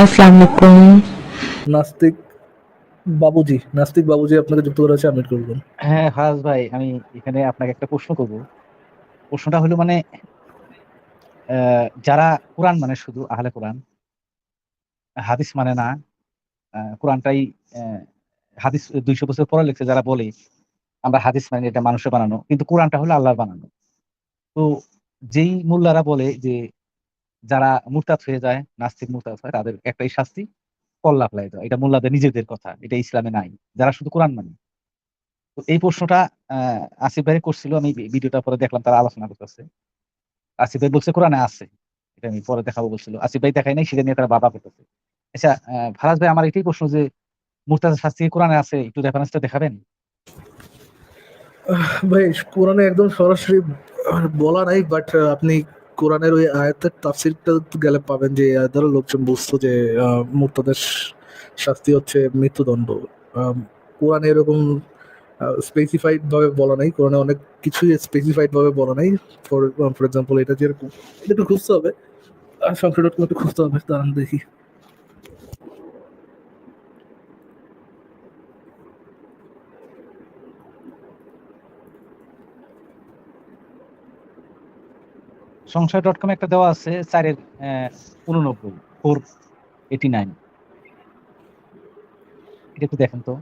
আসসালামু আলাইকুম। নাস্তিক নাস্তিক বাবুজি আপনাকে যুক্ত করা হচ্ছে, আপডেট করবেন। হ্যাঁ ফারাজ ভাই, আমি এখানে আপনাকে একটা প্রশ্ন করব। প্রশ্নটা হলো মানে যারা কোরআন মানে শুধু আহলে কোরআন, হাদিস মানে না, কোরআনটাই আহ, হাদিস 200 বছর পরে লিখছে, যারা বলে আমরা হাদিস মানে এটা মানুষের বানানো, কিন্তু কোরআনটা হলো আল্লাহর বানানো। তো যেই মোল্লারা বলে যে যারা মুরতাদ হয়ে যায়, নাস্তিক মুরতাদ হয়, তাদের একটাই শাস্তি, কল্লা ফেলাই দেওয়া। এটা মোল্লাদের নিজেদের কথা, এটা ইসলামে নাই। যারা শুধু কোরআন মানে, তো এই প্রশ্নটা আসিফ ভাই করছিল, আমি ভিডিওটা পরে দেখলাম তারা আলোচনা করতেছে। আসিফ ভাই বলছে কোরআনে আছে, এটা আমি পরে দেখাবো বলছিল। আসিফ ভাই দেখাই নাই, সেটা নিয়ে তারা বাবা করতেছে। আচ্ছা, ফারাজ ভাই, আমার এটাই প্রশ্ন যে মুরতাজা শাস্তি কি কোরআনে আছে? একটু রেফারেন্সটা দেখাবেন। ভাই, কোরআনে একদম সরাসরি বলা নাই, বাট আপনি কোরআনের ওই আয়াতের তাফসিরটা গেলে পাবেন যে এই আয়াত দ্বারা লোকজন বুঝতো যে মুর্তাদের শাস্তি হচ্ছে মৃত্যুদণ্ড। কোরআনে এরকম স্পেসিফাইড ভাবে বলা নাই, কোরআনে অনেক কিছুই স্পেসিফাইড ভাবে বলা নাই। ফর ফর এক্সাম্পল, এটা যেরকম, এটা একটু খুঁজতে হবে, সংশোধন একটু খুঁজতে হবে, দাঁড়ান দেখি। সংশয়.com একটা দেওয়া আছে 4-89, 489। এটা একটু দেখেন তো।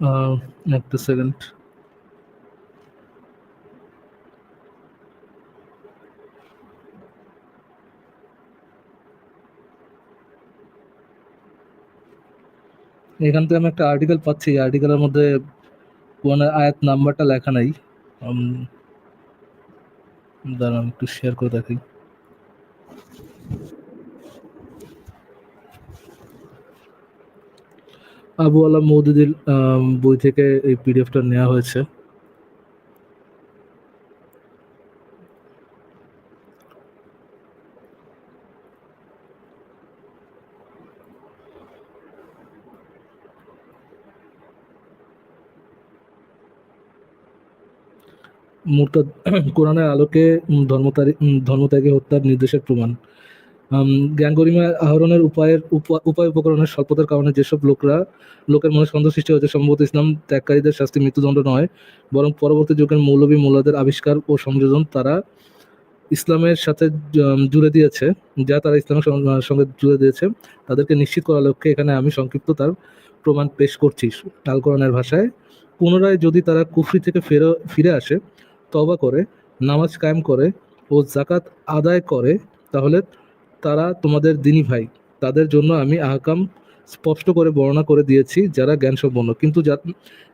আহ, একটা সেকেন্ড। এখান থেকে আমি একটা আর্টিকেল পাচ্ছি, আর্টিকেলের মধ্যে কোন আয়াত নাম্বারটা লেখা নাই। উম, দাঁড়ান একটু শেয়ার করে দেখি। আবু আলা মওদুদির বই থেকে এই পিডিএফটা নেওয়া হয়েছে। মুরতাদ কোরআনের আলোকে ধর্মত্যাগী হত্যার নির্দেশের প্রমাণ। জ্ঞান গরিমা আহরণের উপায় উপকরণের স্বল্পতার কারণে যেসব লোকের মনে সন্দেহ সৃষ্টি হয়েছে, সম্ভবত ইসলাম ত্যাগকারীদের শাস্তি মৃত্যুদণ্ড নয়, বরং পরবর্তী যুগের মৌলবী মোল্লাদের আবিষ্কার ও সংযোজন তারা ইসলামের সাথে জুড়ে দিয়েছে, যা তারা ইসলামের সঙ্গে জুড়ে দিয়েছে, তাদেরকে নিশ্চিত করার লক্ষ্যে এখানে আমি সংক্ষিপ্ত তার প্রমাণ পেশ করছি। আল কোরআনের ভাষায়, পুনরায় যদি তারা কুফরি থেকে ফিরে আসে, তওবা করে, নামাজ কায়েম করে ও জাকাত আদায় করে, তাহলে তারা তোমাদের দিনী ভাই। তাদের জন্য আমি আহকাম স্পষ্ট করে বর্ণনা করে দিয়েছি যারা জ্ঞানসম্পন্ন।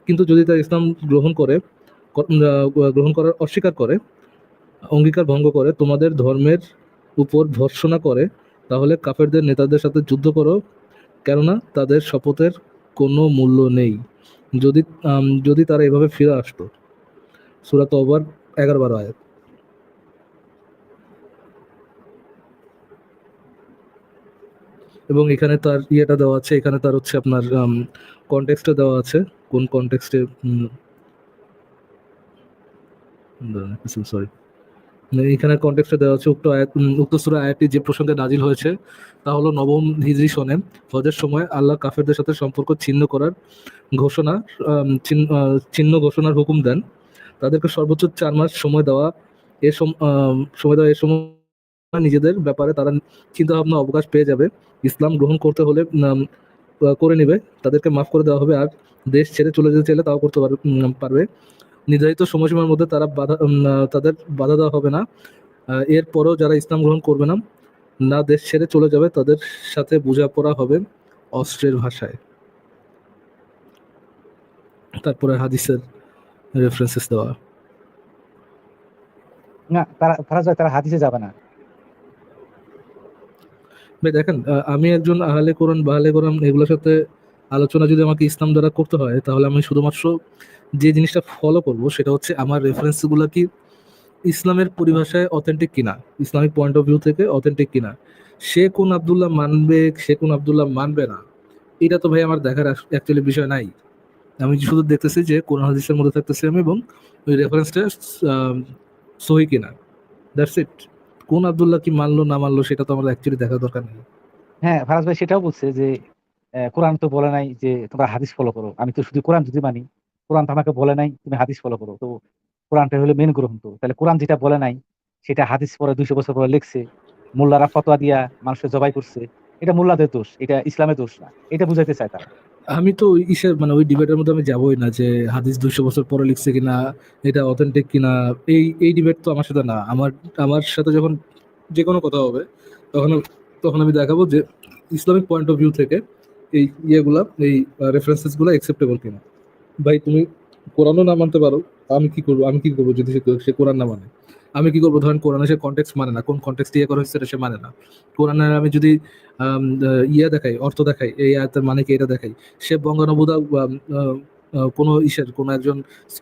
কিন্তু যদি তারা ইসলাম গ্রহণ করার অস্বীকার করে, অঙ্গীকার ভঙ্গ করে, তোমাদের ধর্মের উপর ভর্ৎসনা করে, তাহলে কাফেরদের নেতাদের সাথে যুদ্ধ করো, কেননা তাদের শপথের কোনো মূল্য নেই। যদি তারা এভাবে ফিরে আসতো। সূরা তওবার 11-12 আয়াত। এবং এখানে তার ইয়েটা দেওয়া আছে, এখানে তার হচ্ছে আপনার কনটেক্সটে দেওয়া আছে, কোন কনটেক্সটে। সরি, এখানে কনটেক্সটে দেওয়া আছে উক্ত সূরা আয়াতটি যে প্রসঙ্গে নাজিল হয়েছে তা হলো নবম হিজরি সনে হজের সময় আল্লাহ কাফেরদের সাথে সম্পর্ক ছিন্ন করার ঘোষণা ছিন্ন ঘোষণার হুকুম দেন। তাদেরকে সর্বোচ্চ 4 মাস সময় দেওয়া। এ সময় নিজেদের ব্যাপারে তারা চিন্তা ভাবনা অবকাশ পেয়ে যাবে। ইসলাম গ্রহণ করতে হলে করে নেবে, তাদেরকে মাফ করে দেওয়া হবে। আর দেশ ছেড়ে চলে যেতে চাইলে তাও করতে পারবে। নির্ধারিত সময়সীমার মধ্যে তাদের বাধা দেওয়া হবে না। এর পরেও যারা ইসলাম গ্রহণ করবে না, না দেশ ছেড়ে চলে যাবে, তাদের সাথে বোঝাপড়া হবে অস্ত্রের ভাষায়। তারপরে হাদিসের রেফারেন্সেস দেওয়া। না, তারা ফারাজ ভাই, তারা হাদিসে যাবে না। ভাই দেখেন, আমি একজন আহলে কোরআন বাহলে কোরআন এগুলোর সাথে আলোচনা যদি আমাকে ইসলাম দ্বারা করতে হয়, তাহলে আমি শুধুমাত্র যে জিনিসটা ফলো করব সেটা হচ্ছে আমার রেফারেন্সগুলো কি ইসলামের পরিভাষায় অথেন্টিক কিনা, ইসলামিক পয়েন্ট অফ ভিউ থেকে অথেন্টিক কিনা। সে কোন আব্দুল্লাহ মানবে, সে কোন আব্দুল্লাহ মানবে না, এটা তো ভাই আমার দেখার অ্যাকচুয়ালি বিষয় নাই। আমি শুধু দেখতেছি যে কোন হাদিসের মধ্যে থাকতেছি আমি, এবং ওই রেফারেন্সটা সহি কিনা, দ্যাটস ইট। কোন আব্দুল্লাহ কি মানলো না মানলো সেটা তো আমার অ্যাকচুয়ালি দেখার দরকার নেই। হ্যাঁ, ফারাজ ভাই সেটাও বলছে যে কোরআন তো বলে নাই যে তোমরা হাদিস ফলো করো, আমি তো শুধু কোরআন যদি মানি, কোরআন তো আমাকে বলে নাই তুমি হাদিস ফলো করো। তো কোরআনটা হলো মেন গ্রন্থ, তাহলে কোরআন যেটা বলে নাই সেটা হাদিস পরে 200 বছর পরে লিখছে, মোল্লারা ফতোয়া দিয়া মানুষকে জবাই করছে, এটা মোল্লাদের দোষ, এটা ইসলামের দোষ না, এটা বুঝাইতে চায় তারা। আমি তো ওই ইসের মানে ওই ডিবেটের মধ্যে আমি যাবোই না যে হাদিস 200 বছর পরে লিখছে কিনা, এটা অথেন্টিক কিনা। এই ডিবেট তো আমার সাথে না। আমার সাথে যখন যে কোনো কথা হবে, তখন তখন আমি দেখাবো যে ইসলামিক পয়েন্ট অফ ভিউ থেকে এই ইয়েগুলা, এই রেফারেন্সেস গুলা একসেপ্টেবল কিনা। ভাই তুমি কোরআনও না মানতে পারো, আমি কি করবো যদি সে কোরআন না মানে? আমি কি করবো? ধরেন কোরআনে সে কনটেক্সট মানে না, কোন কনটেক্সট ইয়ে করা হচ্ছে সেটা সে মানে না। কোরআনের আমি যদি ইয়ে দেখাই, অর্থ দেখাই, এই আয়াতের মানে কি এটা দেখাই, সে বঙ্গানুবাদ কোনো ইসের কোনো একজন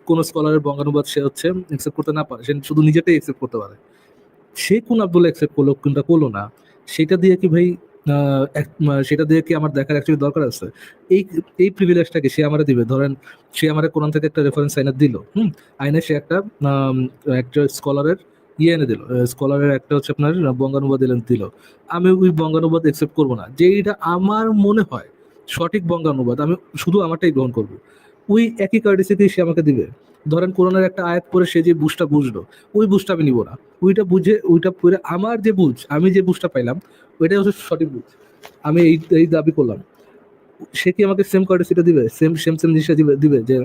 কোনো স্কলারের বঙ্গানুবাদ সে হচ্ছে একসেপ্ট করতে না পারে, সে শুধু নিজেটাই একসেপ্ট করতে পারে, সে কোন আব্দুল্লাহ একসেপ্ট করলো কোনটা করলো না, সেটা দিয়ে কি ভাই সেটা দিয়ে কি আমার দেখার অ্যাকচুয়ালি দরকার আছে? এই এই প্রিভিলেজটাকে সে আমারে দিবে। ধরেন সে আমার কোরআন থেকে একটা রেফারেন্স আইনে দিল, আইনে সে আম, একটা স্কলারের ইয়ে এনে দিল, স্কলারের একটা হচ্ছে আপনার বঙ্গানুবাদ এনে দিল। আমি ওই বঙ্গানুবাদ একসেপ্ট করবো না, যে এটা আমার মনে হয় সঠিক বঙ্গানুবাদ, আমি শুধু আমারটাই গ্রহণ করবো। ওই একই কার্ডিসিতেই সে আমাকে দিবে। ধরেন কোরআনের একটা আয়াত পরে সে যে বুঝটা বুঝলো, ওই বুঝটা আমি নিব না। ওইটা বুঝে ওইটা পড়ে আমার যে বুঝ, আমি যে বুঝটা পাইলাম, ওইটাই হচ্ছে সঠিক বুঝ। আমি এই দাবি করলাম। সে কি আমাকে সেম কার্ডিসিটা দিবে, সেম সেম সেম জিনিসটা দিবে দিবে যে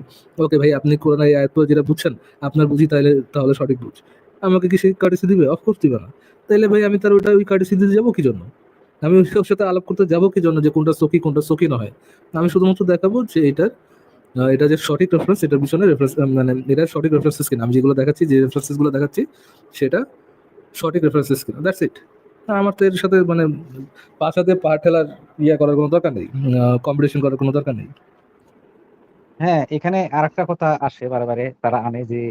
ওকে ভাই আপনি কোরআনের এই আয়াত পড়ে যেটা বুঝছেন আপনার বুঝি তাহলে সঠিক বুঝ? আমাকে কি সেই কার্ডিসি দিবে? অফকোর্স দিবে না। তাইলে ভাই আমি তার ওইটা ওই কার্ডিসি দিতে যাবো কি জন্য? আমি ওর সাথে আলাপ করতে যাবো কি জন্য যে কোনটা সকি নয়? আমি শুধুমাত্র দেখাবো যে এটা যে সঠিক রেফারেন্স, এটার পিছনে রেফারেন্স মানে এটা সঠিক রেফারেন্সেস কিনা, আমি যেগুলো দেখাচ্ছি, যে রেফারেন্সেস গুলো দেখাচ্ছি সেটা সঠিক রেফারেন্সেস কিনা, দ্যাটস ইট। আমার তো এর সাথে মানে পাঁচ হাতে পা ঠেলার ইয়ে করার কোনো দরকার নেই, কম্পিটিশন করার কোনো দরকার নেই। হ্যাঁ, এখানে আরেকটা কথা আসে বারে বারে, তারা আনে যে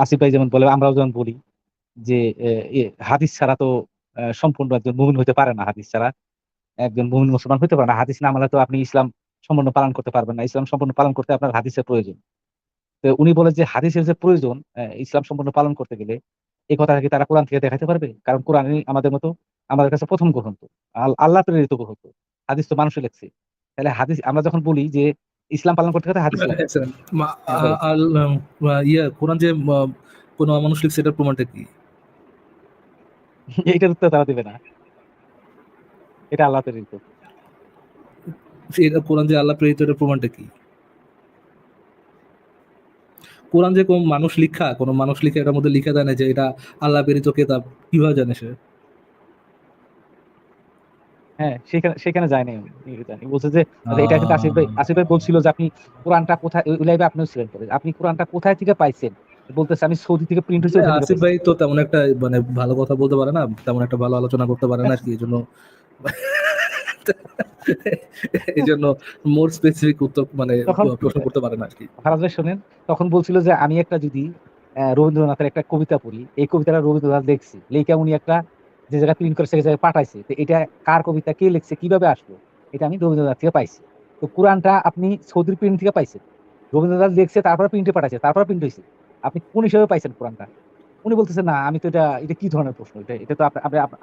আসিফ ভাই যেমন বলে, আমরাও যেমন বলি যে হাদিস ছাড়া তো সম্পূর্ণ একজন মুমিন হতে পারে না, হাদিস ছাড়া একজন মুমিন মুসলমান হতে পারে না, হাদিস না মানলে তো আপনি ইসলাম সম্পূর্ণ পালন করতে পারবেন না, ইসলাম সম্পূর্ণ পালন করতে আপনার হাদিসের প্রয়োজন। তো উনি বলে যে হাদিসের যে প্রয়োজন ইসলাম সম্পূর্ণ পালন করতে গেলে, এই কথা কি তারা কোরআন থেকে দেখাতে পারবে? কারণ কোরআনই আমাদের মতো, আমাদের কাছে প্রথম গ্রন্থ, আল্লাহ প্রেরিত গ্রন্থ। হাদিস তো মানুষে লেখছে। তাহলে হাদিস আমরা যখন বলি যে ইসলাম পালন করতে গেলে হাদিস লাগবে। Excellent. হ্যাঁ, বলেন। কোরআন যে কোনো অমানুষ লিখছে এটার প্রমাণটা কি? এইটার উত্তর তারা দিবে না, এটা আল্লাহ প্রেরিত। এটা কোরআন যে আল্লাহ প্রেরিত এটার প্রমাণটা কি? কোরআন যে কোনো মানুষ লিখা এটার মধ্যে লিখে দেয় না যে এটা আল্লাহ প্রেরিত কেতাব, কিভাবে জানে সে? হ্যাঁ, সেখানে সেখানে যায় নাই, আমি জানি বলছে যে আচ্ছা, এটা কিন্তু আহ, আসিফ ভাই বলছিল যে আপনি কোরআনটা কোথায়, ওই লাইভে আপনিও ছিলেন পরে, আপনি কোরআনটা কোথায় থেকে পাইছেন? বলতেছে আমি সৌদি থেকে প্রিন্ট হয়েছে ওখান থেকে আসিফ পাইছি। ভাই তো তেমন একটা মানে ভালো কথা বলতে পারে না, তেমন একটা ভালো আলোচনা করতে পারে না আর কি, এই জন্য এই জন্য মোর স্পেসিফিক উত্তর মানে তখন প্রশ্ন করতে পারে না আর কি। ফারাজ ভাই শোনেন, তখন বলছিল যে আমি একটা যদি রবীন্দ্রনাথের একটা কবিতা পড়ি, এই কবিতাটা রবীন্দ্রনাথ দেখছি, লেখা উনি একটা যে জায়গায় প্রিন্ট করে সে জায়গায় পাঠাইছে, তো এটা কার কবিতা, কে লিখছে, কিভাবে আসলো, এটা আমি রবীন্দ্রনাথ থেকে পাইছি। তো কোরআনটা আপনি সৌদির প্রিন্ট থেকে পাইছেন, রবীন্দ্রনাথ লিখছে তারপর প্রিন্টে পাঠাইছে, তারপর প্রিন্ট হয়েছে, আপনি কোন হিসাবে পাইছেন কোরআনটা? উনি বলতেছে না, আমি তো এটা, এটা কি ধরনের প্রশ্ন, এটা এটা তো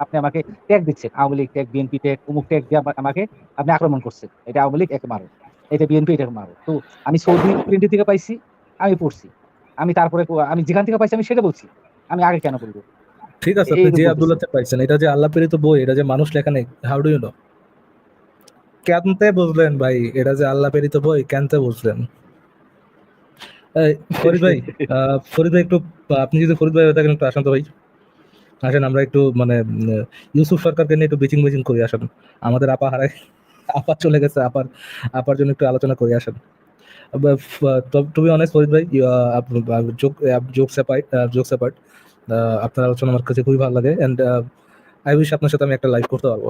আপনি আমাকে ট্যাগ দিচ্ছেন, Awami League tag, BNP tag, অমুক ট্যাগ দিয়ে আমাকে আপনি আক্রমণ করছেন, এটা আওয়ামী লীগ একে মারো, এটা বিএনপি এটাকে মারো। তো আমি সৌদি প্রিন্ট থেকে পাইছি, আমি পড়ছি, আমি তারপরে আমি যেখান থেকে পাইছি আমি সেটা বলছি, আমি আগে কেন বলবো? ঠিক আছে, এই আপনি যে বলতেছে। আব্দুল্লাহতে পাইছেন, এটা যে আল্লাহ প্রেরিত বই, এটা যে মানুষ লেখা নেই, হাউ ডু ইউ নো? কেনতে বুঝলেন ভাই এটা যে আল্লাহ প্রেরিত বই, কেনতে বুঝলেন? এই, ফরিদ ভাই, ফরিদ ভাই একটু, আপনি যদি ফরিদ ভাই হয়ে থাকেন একটু আসেন তো ভাই। আসেন আমরা একটু মানে ইউসুফ সরকারকে নিয়ে একটু বিচিং বিচিং করি, আসেন। আমাদের আপা হারাই, আপা চলে গেছে, আপার জন্য একটু আলোচনা করি, আসেন। টু বি অনেস্ট ফরিদ ভাই, জোকস অ্যাপার্ট, আপনার আলোচনা আমার কাছে খুবই ভালো লাগে, অ্যান্ড আই উইশ আপনার সাথে আমি একটা লাইভ করতে পারবো।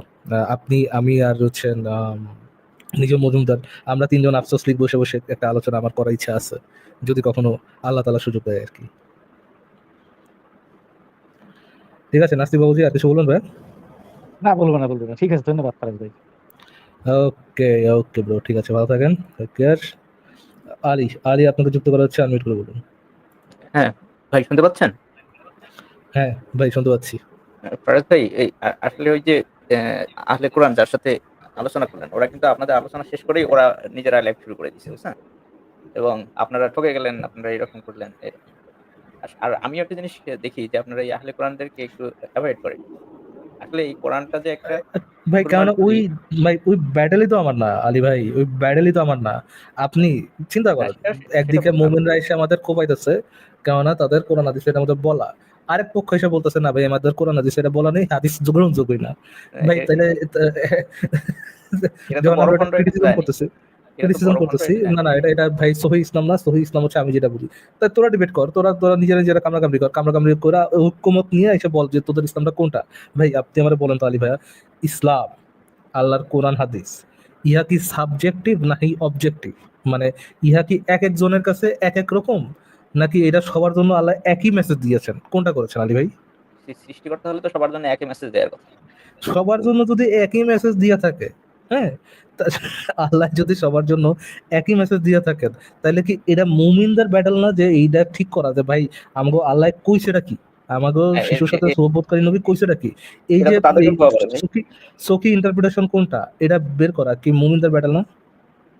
আপনি, আমি আর হচ্ছেন নিজম মজুমদার, আমরা তিনজন আফসোস লিগ বসে বসে একটা আলোচনা আমার করার ইচ্ছা আছে, যদি কখনো আল্লাহ তাআলা সুযোগ দেয় আর কি। ঠিক আছে নাসিব বাবুজি, আর কিছু বলুন ভাই? না, বলবো না, বলবো না। ঠিক আছে, ধন্যবাদ ফারাজ ভাই। ওকে ওকে ব্রো, ঠিক আছে, ভালো থাকেন, টেক কেয়ার। আলী, আলী আপনাকে যুক্ত করা হচ্ছে, আনমিউট করে বলুন। হ্যাঁ ভাই, শুনতে পাচ্ছেন? হ্যাঁ ভাই, শুনতে পাচ্ছি। ফারাজ ভাই, এই আসলে ওই যে আহলে কোরআন যার সাথে আলোচনা করলেন, ওরা কিন্তু আপনাদের আলোচনা শেষ করেই ওরা নিজেরা লাইভ শুরু করে দিছে, বুঝছেন? এবং আপনারা ঠকে গেলেন, আপনারা এরকম করলেন। আর আমি একটা জিনিস দেখি যে আপনারা এই আহলে কোরআনদেরকে একটু অ্যাভয়েড করেন। আসলে এই কোরআনটা যে একটা ভাই ঠাকুরমার কেননা ওই, ঝুলি। ভাই ওই ব্যাটেলই তো আমার না আলী ভাই, ওই ব্যাটেলই তো আমার না। আপনি চিন্তা হ্যাঁ, করেন, সেটা একদিকে বুঝলাম। মোমিনরা এসে আমাদের কোপাইতেছে, কেননা তাদের কোরআন হাদিস এটা আমাদের বলা, আরেক পক্ষ এসে বলতেছে না ভাই আমাদের কোরআন হাদিস এটা বলা নেই, হাদিস গ্রহণযোগ্যই না। ভাই তাহলে এটা তো যখন বড় আমরা এটা খণ্ড ক্রিটিসিজম ইসলামী। করতেছি, এটা তো বড় খণ্ড ইসলামী। না না, এটা এটা ভাই সহি ইসলাম না, সহি ইসলাম হচ্ছে আমি যেটা বুঝি। তাই তোরা ডিবেট কর, তোরা তোরা নিজেরা নিজেরা কামড়াকামড়ি কর, কামড়াকামড়ি করে ঐক্যমত নিয়ে এসে বল যে তোদের ইসলামটা কোনটা। ভাই আপনি আমার বলেন তো আলী ভাইয়া, ইসলাম, আল্লাহর কোরআন হাদিস, ইহা কি সাবজেক্টিভ নাকি অবজেক্টিভ? মানে ইহা কি এক একজনের কাছে এক এক রকম, নাকি এটা সবার জন্য আল্লাহ একই মেসেজ দিয়েছেন? কোনটা করেছেন আলী ভাই? সৃষ্টিকর্তা হলে তো সবার জন্য একই মেসেজ দেওয়ার কথা। সবার জন্য যদি একই মেসেজ দিয়া থাকে, হ্যাঁ, আল্লাহ যদি সবার জন্য একই মেসেজ দিয়া থাকেন, তাহলে কি এটা মুমিনদের ব্যাটল না যে এইটা ঠিক করা যে ভাই আমাগো আল্লাহ কইছেটা কি, আমাগো হ্যাঁ, শিশুর সাথে সোহবতকারী নবী কইছেটা কি? এই এটা যে তো তাদেরকে এই পাওয়া ভাই। সখী সখী ইন্টারপ্রিটেশন কোনটা, এটা বের করা কি মুমিনদের ব্যাটল না?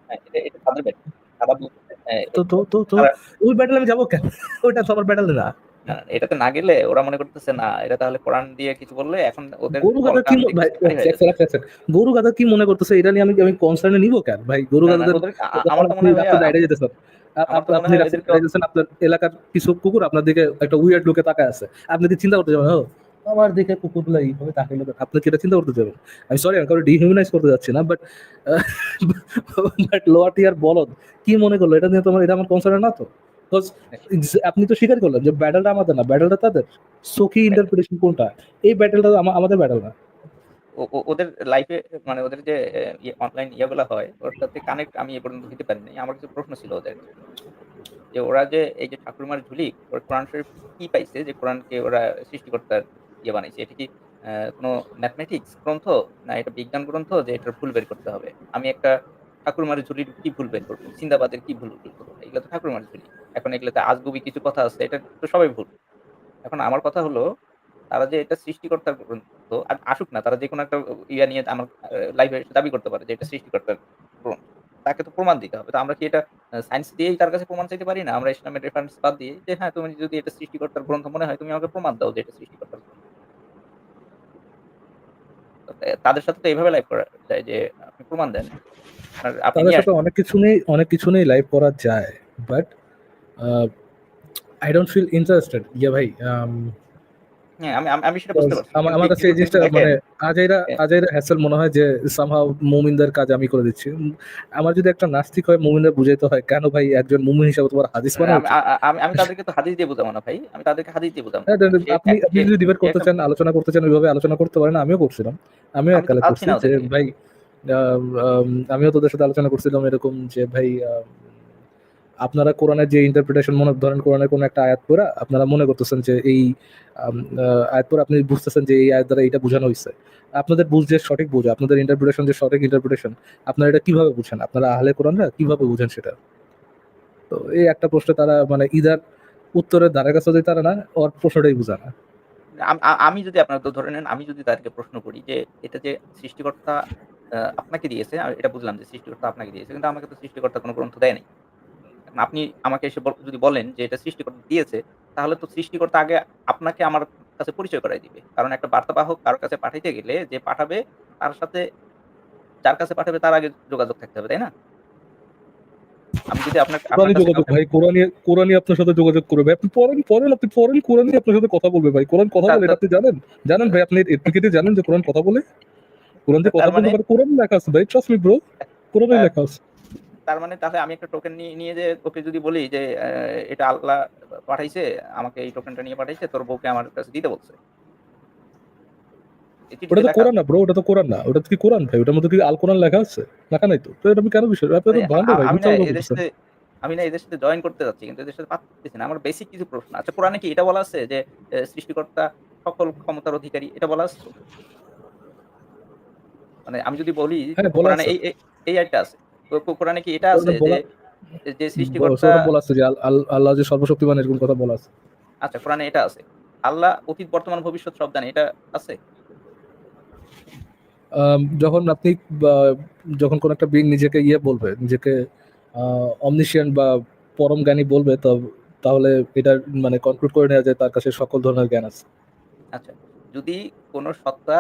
হ্যাঁ, এটা তাদের ব্যাপার। তারা বলতেছে, তো তারা ওই ব্যাটল আমি যাবো কেন? ওইটা তো আমার ব্যাটল না। না, এটাতে না গেলে ওরা মনে করতেছে না, এটা তাহলে কোরআন দিয়ে কিছু বললে এখন ওদের গরু গাধা দলটা কি অনেক ভাই, ভারী হয়ে যাচ্ছে। গরু গাধা কি মনে করতেছে এটা নিয়ে আমি আমি কনসার্নে নিব কেন ভাই? গরু না, না, গাধাদের ওদের যখন আমার তো আপনি মনে হয় ভাইয়া, রাস্তায় দাঁড়িয়ে যেতেছেন, আমার তো মনে আপনি হয় রাস্তায় এদেরকে দাঁড়িয়ে যেতেছেন, আপনার এলাকার কিছু কুকুর আপনার দিকে একটা উইয়ার্ড লুকে তাকায় আছে, আপনি কি চিন্তা করতে যাবেন ও আমার দিকে কুকুরগুলো এইভাবে তাকাইলো কেন? আপনি কি এটা চিন্তা করতে যাবেন? আমি সরি, আমি কারো ডিহিউম্যানাইজ করতে যাচ্ছি না, বাট লোয়ার টিয়ার বলদ কি মনে করলো এটা নিয়ে, তোমার এটা আমার কনসার্ন না তো। Because আপনি তো স্বীকার করলেন যে ব্যাটলটা আমাদের না, ব্যাটলটা তাদের। সখী ইন্টারপ্রিটেশন কোনটা? এই ব্যাটলটা আমাদের ব্যাটল না। ওদের লাইফে, মানে ওদের যে অনলাইন ইয়াগুলা হয়, ওর সাথে কানেক্ট আমি এ পর্যন্ত হইতে পারিনি। আমার কিছু প্রশ্ন ছিল ওদের, যে ওরা যে এই যে ঠাকুরমার ঝুলি, ওর কোরআন শরীফ কি পাইছে যে কোরআনকে ওরা সৃষ্টিকর্তার ইয়ে বানাইছে? এটা কি কোনো ম্যাথমেটিক্স গ্রন্থ, না এটা বিজ্ঞান গ্রন্থ যে এটার ভুল বের করতে হবে? আমি একটা ঠাকুরমার ঝুলির কি ভুল বের করব? সিন্দাবাদের কি ভুল বের করব? এগুলো তো ঠাকুরমার ঝুলি। এখন এগুলোতে আজগুবি কিছু কথা আছে, এটা তো সবাই ভুল। এখন আমার কথা হলো, তারা যে এটা সৃষ্টিকর্তার গ্রন্থ, আর আসুক না, তারা যেকোনো একটা ইয়া নিয়ে আমার লাইভে এসে দাবি করতে পারে যে এটা সৃষ্টিকর্তার গ্রন্থ। তাকে তো প্রমাণ দিতে হবে। তো আমরা কি এটা সায়েন্স দিয়েই তার কাছে প্রমাণ চাইতে পারি না? আমরা ইসলামের রেফারেন্স বাদ দিয়ে যে হ্যাঁ, তুমি যদি এটা সৃষ্টিকর্তার গ্রন্থ মনে হয়, তুমি আমাকে প্রমাণ দাও যে এটা সৃষ্টিকর্তার গ্রন্থ। তো তাদের সাথে তো এভাবে লাইভ করা যায় যে আপনি প্রমাণ দেন। আপনি তাদের নিয়ে সাথে আসেন। অনেক কিছু নেই লাইভ করা যায়, but I don't feel interested ইয়া ভাই। হ্যাঁ, আমি আমি আমি সেটা বুঝতে পারছি। আমার কিন্তু আমার কাছে এই কিন্তু জিনিসটা দেখেন, মানে আজাইরা এ আজাইরা হ্যাসেল মনে হয় যে সামহাউ মুমিনদের কাজ আমি করে দিচ্ছি। আমার যদি একটা নাস্তিক হয় মুমিনদের বুঝাইতে হয় কেন ভাই একজন মুমিন হিসাবে তোমার হাদিস মানা আমি উচিত। আমি আমি তাদেরকে তো হাদিস দিয়ে বুঝাবো না ভাই। আমি তাদেরকে হাদিস দিয়ে বুঝাবো। হ্যাঁ, সে আপনি আপনি সে যদি ডিবেট সে করতে একটা, চান, আলোচনা করতে চান, ওইভাবে আলোচনা করতে পারেন, আমিও করছিলাম। আমিও আমি তো এককালে পাচ্ছি করছি না যে ওদেরকে। ভাই আমিও তোদের সাথে আলোচনা করছিলাম এরকম যে ভাই আপনারা কোরআনের যে ইন্টারপ্রিটেশন, মনে ধরেন কোরআনের কোনো একটা আয়াত পড়া আপনারা মনে করতেছেন যে এই আয়াত পড়া আপনি বুঝতেছেন যে এই আয়াত দ্বারা এটা বোঝানো হয়েছে, আপনাদের বুঝ যে সঠিক বুঝ, আপনাদের ইন্টারপ্রিটেশন যে সঠিক ইন্টারপ্রিটেশন, আপনারা এটা কিভাবে বুঝেন? আপনারা আহলে কোরআনরা কিভাবে বুঝেন সেটা? তো এই একটা প্রশ্ন তারা মানে ইদার উত্তরের ধারে কাছে যদি তারা না, ওর প্রশ্নটাই বুঝা না। আমি যদি আপনার তো ধরে নেন, আমি যদি তাদেরকে প্রশ্ন করি যে এটা যে সৃষ্টিকর্তা আপনাকে দিয়েছে, এটা বুঝলাম যে সৃষ্টিকর্তা আপনাকে দিয়েছে। কিন্তু আমাকে তো সৃষ্টিকর্তা কোনো গ্রন্থ দেয় নাই। এখন আপনি আমাকে এসে যদি বলেন যে এটা সৃষ্টিকর্তা দিয়েছে, তাহলে তো সৃষ্টিকর্তা আগে আপনাকে আমার কাছে পরিচয় করায় দিবে। কারণ একটা বার্তাবাহক কারো কাছে পাঠাইতে গেলে যে পাঠাবে, তার সাথে, যার কাছে পাঠাবে তার আগে যোগাযোগ থাকতে হবে, তাই না? আমি যদি আপনার কোরআনই কাছে যোগাযোগ কাউকে, ভাই, কোরআনই আপনার সাথে যোগাযোগ করবে। আপনি পড়েন কোরআনই আপনার সাথে কথা বলবে ভাই। কোরআন কথা তা বলে তা এটা আপনি জানেন? জানেন ভাই, আপনি একটু জানেন যে কোরআন কথা বলে? কোরআন যে তার কথা মানে বলতে পারে, কোরআনে লেখা আছে ভাই, ট্রাস্ট মি ব্রো, কোরআনেই আ লেখা আছে। তার মানে তাহলে আমি একটা টোকেন নিয়ে যে ওকে যদি বলি যে এটা আল্লাহ পাঠাইছে, আমাকে এই টোকেনটা নিয়ে পাঠাইছে, তোর বউকে আমার কাছে দিতে বলছে। চিঠিতে ওটা তো লেখা কোরআন আছে। না ব্রো, ওটা তো কোরআন না, ওটা কি কোরআন ভাই? ওটার মধ্যে কি আল কোরআন লেখা আছে? লেখা নাই তো। তো এটা আমি কেন বিষয়? আপনি মানে তো ভন্ড ভাই, আমি মিথ্যা না কথা এদের বলতেছেন। সাথে এদের সাথে জয়েন করতে যাচ্ছি কিন্তু এদের সাথে পারতেছি না। আমার বেসিক কিছু প্রশ্ন। আচ্ছা কোরআনে কি এটা বলা আছে যে সৃষ্টিকর্তা সকল ক্ষমতার অধিকারী এটা বলা আছে তো? মানে আমি যদি বলি যে হ্যাঁ, বলা কোরআনে আছে। এই আয়াতটা আছে। কোরআনে কি এটা আছে ওটা যে বলা সৃষ্টিকর্তা ওটা বলা আছে যে আল্লাহ যে সর্বশক্তিমান, এরকম কথা বলা আছে। আচ্ছা কোরআনে এটা আছে। আল্লাহ অতীত, বর্তমান, ভবিষ্যৎ সব জানে এটা আছে? যখন আপনি বা যখন কোন একটা বিং নিজেকে বলবে, নিজেকে অমনিশিয়ান্ট বা পরম জ্ঞানী বলবে, তাহলে এটা মানে কনক্লুড করে নেওয়া যায় তার কাছে সকল ধরনের জ্ঞান আছে। আচ্ছা যদি কোন সত্তা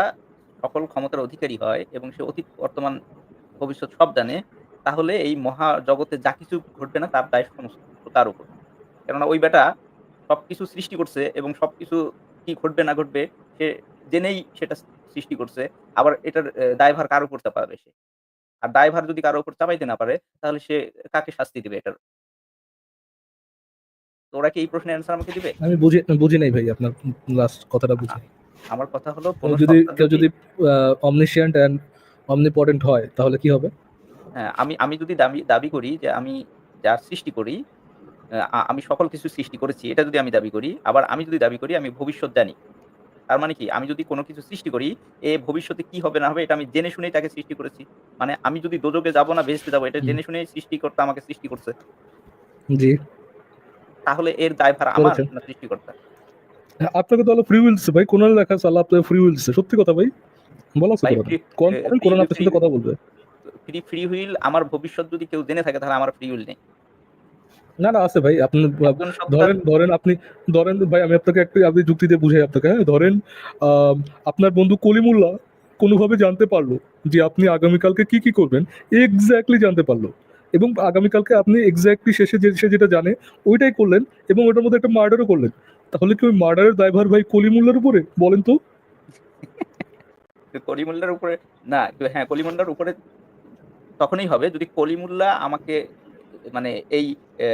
সকল ক্ষমতার অধিকারী হয় এবং সে অতীত, বর্তমান, ভবিষ্যৎ সব জানে তাহলে এই মহাজগতে যা কিছু ঘটবে না তার দায় সমস্ত তার উপর। কেননা ওই বেটা সবকিছু সৃষ্টি করছে এবং সবকিছু কি ঘটবে না ঘটবে সে জেনেই সেটা সৃষ্টি করছে। আবার এটার দায়ভার কার উপর চাপাবে সে? আর দায়ভার যদি কারো উপর চাপাইতে না পারে তাহলে সে কাকে শাস্তি দিবে এটার? তো ওরা কি এই প্রশ্নের অ্যান্সার আমাকে দিবে? আমি বুঝি নাই ভাই, আপনার লাস্ট কথাটা আ বুঝি। আমার কথা হলো কোন কেউ যদি সত্তা কেউ যদি যদি অমনিশিয়ান্ট অ্যান্ড অমনিপটেন্ট হয় তাহলে কি হবে? হ্যাঁ, আমি যদি দাবি করি যে আমি যার সৃষ্টি করি, আমি সকল কিছু সৃষ্টি করেছি এটা যদি আমি দাবি করি, আবার আমি যদি দাবি করি আমি ভবিষ্যৎ জানি। তার মানে কি? আমি যদি কোন কিছু সৃষ্টি করি, ভবিষ্যতে কি হবে না হবে এটা আমি জেনে শুনেই তাকে সৃষ্টি করেছি। মানে আমি যদি দোজখে যাব না বেহেশতে যাব এটা হুম, জেনে শুনেই সৃষ্টিকর্তা আমাকে সৃষ্টি করছে। জি, তাহলে এর দায়ভার আমার করেছেন। না সৃষ্টিকর্তার? হ্যাঁ, আপনাকে তো আল্লাহ ফ্রি উইল দিচ্ছে ভাই, কোরআনে লেখা আছে আল্লাহ আপনাকে ফ্রি উইল দিচ্ছে, সত্যি কথা ভাই, বলা আছে ভাই কোরআনে। কোরআন পড়েন, ফ্রি কোরআন আপনার ফ্রি সাথে কথা বলবে। ফ্রি হুইল আমার ভবিষ্যৎ যদি কেউ জেনে থাকে তাহলে আমার ফ্রি হুইল নেই। না, না, আছে ভাই। আপনি একজন সত্তার ধরেন ভাই, আমি আপনাকে আপনি যুক্তি দিয়ে বুঝাই আপনাকে, হ্যাঁ? ধরেন আম আপনার বন্ধু কলিমুল্লাহ কোনোভাবে জানতে পারলো যে আপনি আগামীকালকে কি করবেন, এক্সাক্টলি জানতে পারলো। এবং আগামীকালকে আপনি এক্সাক্টলি শেষে সে যেটা জানে ওইটাই করলেন, এবং ওটার মধ্যে একটা মার্ডারও করলেন। তাহলে কি ওই মার্ডারের দায়ভার ভাই কলিমুল্লাহর উপরে? বলেন তো? কলিমুল্লাহর উপরে না, হ্যাঁ, কলিমুল্লাহর উপরে তখনই হবে যদি কলিমুল্লাহ আমাকে মানে এই অ্যা